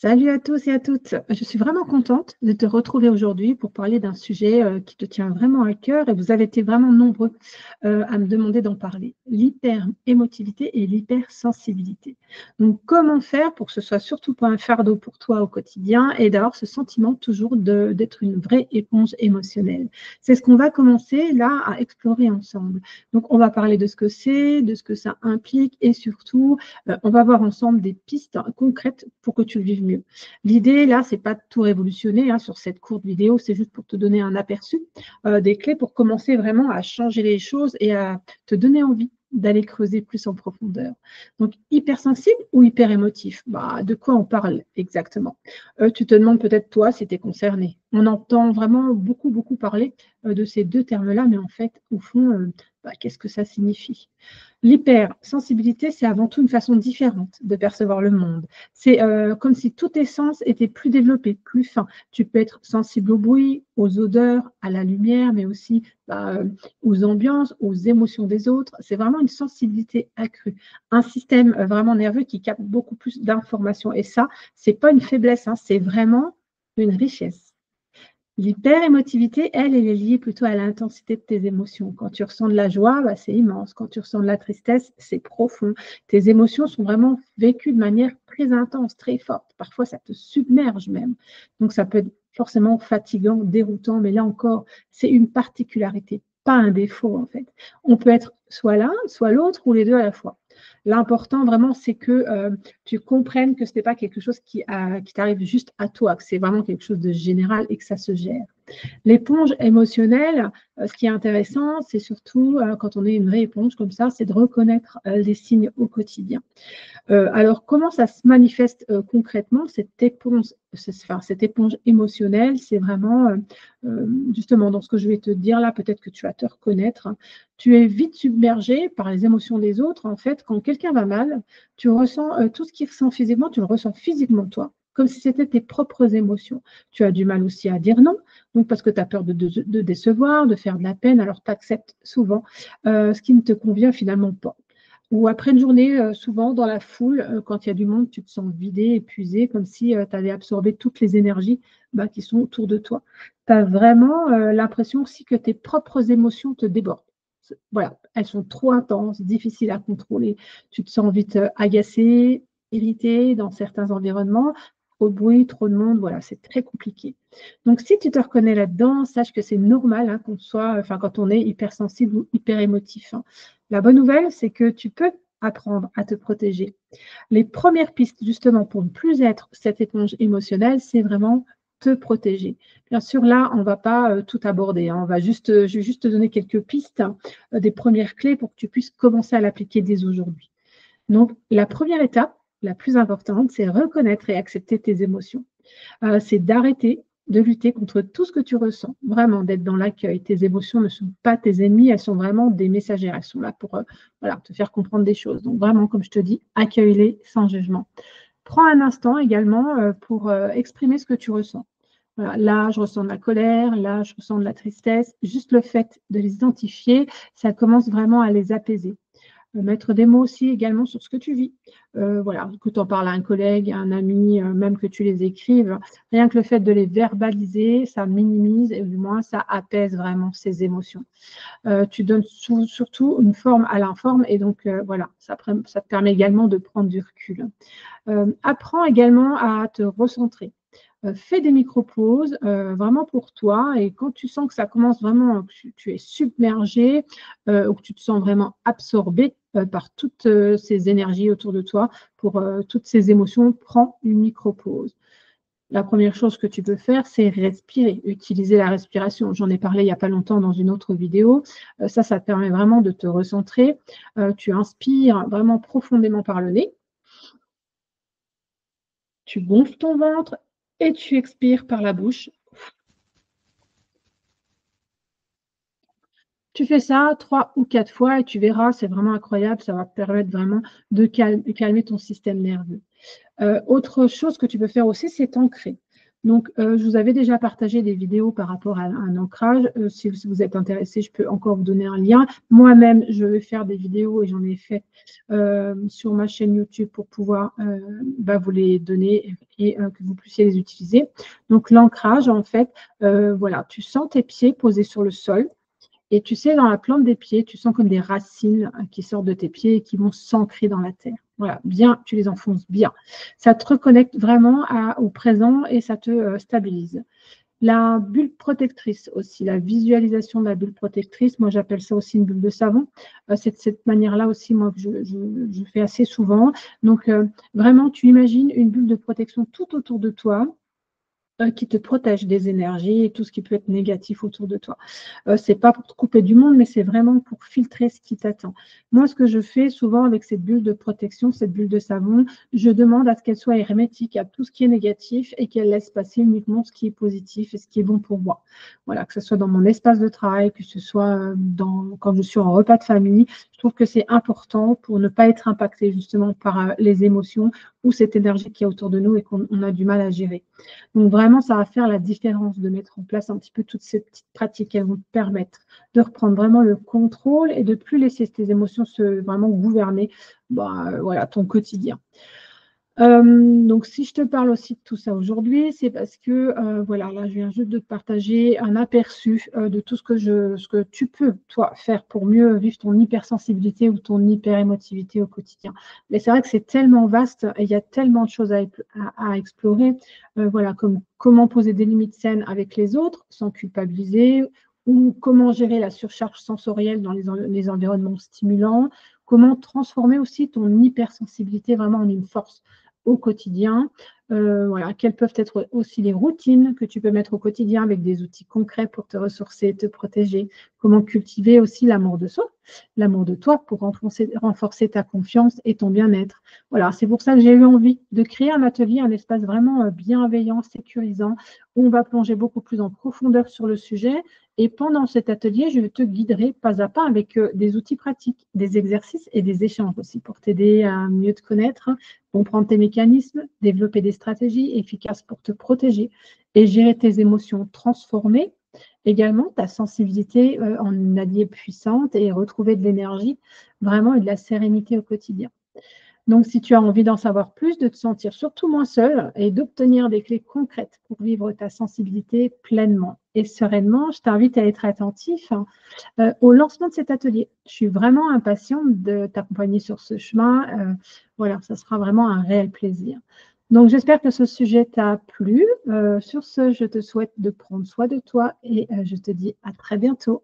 Salut à tous et à toutes. Je suis vraiment contente de te retrouver aujourd'hui pour parler d'un sujet qui te tient vraiment à cœur et vous avez été vraiment nombreux à me demander d'en parler. L'hyper-émotivité et l'hypersensibilité. Donc, comment faire pour que ce soit surtout pas un fardeau pour toi au quotidien et d'avoir ce sentiment toujours d'être une vraie éponge émotionnelle. C'est ce qu'on va commencer là à explorer ensemble. Donc, on va parler de ce que c'est, de ce que ça implique et surtout, on va voir ensemble des pistes concrètes pour que tu le vives mieux. L'idée, là, c'est pas de tout révolutionner sur cette courte vidéo, c'est juste pour te donner un aperçu des clés pour commencer vraiment à changer les choses et à te donner envie d'aller creuser plus en profondeur. Donc, hypersensible ou hyper émotif, de quoi on parle exactement? Tu te demandes peut-être, toi, si tu es concerné. On entend vraiment beaucoup, beaucoup parler de ces deux termes-là, mais en fait, au fond, qu'est-ce que ça signifie? L'hypersensibilité, c'est avant tout une façon différente de percevoir le monde. C'est comme si tous tes sens étaient plus développés, plus fins. Tu peux être sensible au bruit, aux odeurs, à la lumière, mais aussi aux ambiances, aux émotions des autres. C'est vraiment une sensibilité accrue. Un système vraiment nerveux qui capte beaucoup plus d'informations. Et ça, ce n'est pas une faiblesse, c'est vraiment une richesse. L'hyperémotivité, elle est liée plutôt à l'intensité de tes émotions. Quand tu ressens de la joie, c'est immense. Quand tu ressens de la tristesse, c'est profond. Tes émotions sont vraiment vécues de manière très intense, très forte. Parfois, ça te submerge même. Donc, ça peut être forcément fatigant, déroutant, mais là encore, c'est une particularité, pas un défaut en fait. On peut être soit l'un, soit l'autre, ou les deux à la fois. L'important vraiment, c'est que tu comprennes que ce n'est pas quelque chose qui t'arrive juste à toi, que c'est vraiment quelque chose de général et que ça se gère. L'éponge émotionnelle, ce qui est intéressant, c'est surtout quand on est une vraie éponge comme ça, c'est de reconnaître les signes au quotidien. Alors, comment ça se manifeste concrètement, cette éponge émotionnelle? C'est vraiment, justement, dans ce que je vais te dire là, peut-être que tu vas te reconnaître. Tu es vite submergé par les émotions des autres. En fait, quand quelqu'un va mal, tu ressens tout ce qu'il ressent physiquement, tu le ressens physiquement toi, comme si c'était tes propres émotions. Tu as du mal aussi à dire non, donc parce que tu as peur de décevoir, de faire de la peine, alors tu acceptes souvent ce qui ne te convient finalement pas. Ou après une journée, souvent dans la foule, quand il y a du monde, tu te sens vidé, épuisé, comme si tu avais absorbé toutes les énergies qui sont autour de toi. Tu as vraiment l'impression aussi que tes propres émotions te débordent. Voilà, elles sont trop intenses, difficiles à contrôler. Tu te sens vite agacé, irrité dans certains environnements. Trop de bruit, trop de monde, voilà, c'est très compliqué. Donc, si tu te reconnais là-dedans, sache que c'est normal qu'on soit, quand on est hypersensible ou hyper émotif. La bonne nouvelle, c'est que tu peux apprendre à te protéger. Les premières pistes, justement, pour ne plus être cette éponge émotionnelle, c'est vraiment te protéger. Bien sûr, là, on ne va pas tout aborder. Je vais juste te donner quelques pistes, des premières clés pour que tu puisses commencer à l'appliquer dès aujourd'hui. Donc, la première étape, la plus importante, c'est reconnaître et accepter tes émotions. C'est d'arrêter de lutter contre tout ce que tu ressens, vraiment d'être dans l'accueil. Tes émotions ne sont pas tes ennemis, elles sont vraiment des messagères, elles sont là pour te faire comprendre des choses. Donc vraiment, comme je te dis, accueille-les sans jugement. Prends un instant également pour exprimer ce que tu ressens. Voilà, là, je ressens de la colère, là, je ressens de la tristesse. Juste le fait de les identifier, ça commence vraiment à les apaiser. Mettre des mots aussi également sur ce que tu vis. Voilà, que tu en parles à un collègue, à un ami, même que tu les écrives. Rien que le fait de les verbaliser, ça minimise et du moins ça apaise vraiment ces émotions. Tu donnes surtout une forme à l'informe et donc voilà, ça te permet également de prendre du recul. Apprends également à te recentrer. Fais des micro-pauses vraiment pour toi et quand tu sens que ça commence vraiment, que tu es submergé ou que tu te sens vraiment absorbé par toutes ces énergies autour de toi, pour toutes ces émotions, prends une micro-pause. La première chose que tu peux faire, c'est respirer, utiliser la respiration. J'en ai parlé il n'y a pas longtemps dans une autre vidéo. Ça te permet vraiment de te recentrer. Tu inspires vraiment profondément par le nez. Tu gonfles ton ventre et tu expires par la bouche. Tu fais ça 3 ou 4 fois et tu verras, c'est vraiment incroyable, ça va te permettre vraiment de calmer ton système nerveux. Autre chose que tu peux faire aussi, c'est t'ancrer. Donc, je vous avais déjà partagé des vidéos par rapport à un ancrage. Si vous êtes intéressé, je peux encore vous donner un lien. Moi-même, je vais faire des vidéos et j'en ai fait sur ma chaîne YouTube pour pouvoir vous les donner et que vous puissiez les utiliser. Donc, l'ancrage, en fait, voilà, tu sens tes pieds posés sur le sol. Et tu sais, dans la plante des pieds, tu sens comme des racines qui sortent de tes pieds et qui vont s'ancrer dans la terre. Voilà, bien, tu les enfonces bien. Ça te reconnecte vraiment au présent et ça te stabilise. La bulle protectrice aussi, la visualisation de la bulle protectrice, moi j'appelle ça aussi une bulle de savon. C'est de cette manière-là aussi, moi, que je fais assez souvent. Donc, vraiment, tu imagines une bulle de protection tout autour de toi qui te protège des énergies et tout ce qui peut être négatif autour de toi. Ce n'est pas pour te couper du monde, mais c'est vraiment pour filtrer ce qui t'attend. Moi, ce que je fais souvent avec cette bulle de protection, cette bulle de savon, je demande à ce qu'elle soit hermétique à tout ce qui est négatif et qu'elle laisse passer uniquement ce qui est positif et ce qui est bon pour moi. Voilà, que ce soit dans mon espace de travail, que ce soit quand je suis en repas de famille, je trouve que c'est important pour ne pas être impacté justement par les émotions ou cette énergie qui est autour de nous et qu'on a du mal à gérer. Donc vraiment, ça va faire la différence de mettre en place un petit peu toutes ces petites pratiques. Elles vont te permettre de reprendre vraiment le contrôle et de ne plus laisser tes émotions vraiment gouverner voilà, ton quotidien. Donc, si je te parle aussi de tout ça aujourd'hui, c'est parce que, voilà, là, je viens juste de te partager un aperçu de tout ce que tu peux, toi, faire pour mieux vivre ton hypersensibilité ou ton hyperémotivité au quotidien. Mais c'est vrai que c'est tellement vaste et il y a tellement de choses à explorer. Voilà, comme comment poser des limites saines avec les autres sans culpabiliser, ou comment gérer la surcharge sensorielle dans les environnements stimulants, comment transformer aussi ton hypersensibilité vraiment en une force au quotidien. Voilà, quelles peuvent être aussi les routines que tu peux mettre au quotidien avec des outils concrets pour te ressourcer, te protéger. Comment cultiver aussi l'amour de soi, l'amour de toi pour renforcer ta confiance et ton bien-être. Voilà, c'est pour ça que j'ai eu envie de créer un atelier, un espace vraiment bienveillant, sécurisant, où on va plonger beaucoup plus en profondeur sur le sujet. Et pendant cet atelier, je te guiderai pas à pas avec des outils pratiques, des exercices et des échanges aussi pour t'aider à mieux te connaître, comprendre tes mécanismes, développer des stratégies efficaces pour te protéger et gérer tes émotions, transformer également ta sensibilité en une alliée puissante et retrouver de l'énergie vraiment et de la sérénité au quotidien. Donc, si tu as envie d'en savoir plus, de te sentir surtout moins seul et d'obtenir des clés concrètes pour vivre ta sensibilité pleinement et sereinement, je t'invite à être attentif au lancement de cet atelier. Je suis vraiment impatiente de t'accompagner sur ce chemin. Voilà, ça sera vraiment un réel plaisir. Donc, j'espère que ce sujet t'a plu. Sur ce, je te souhaite de prendre soin de toi et je te dis à très bientôt.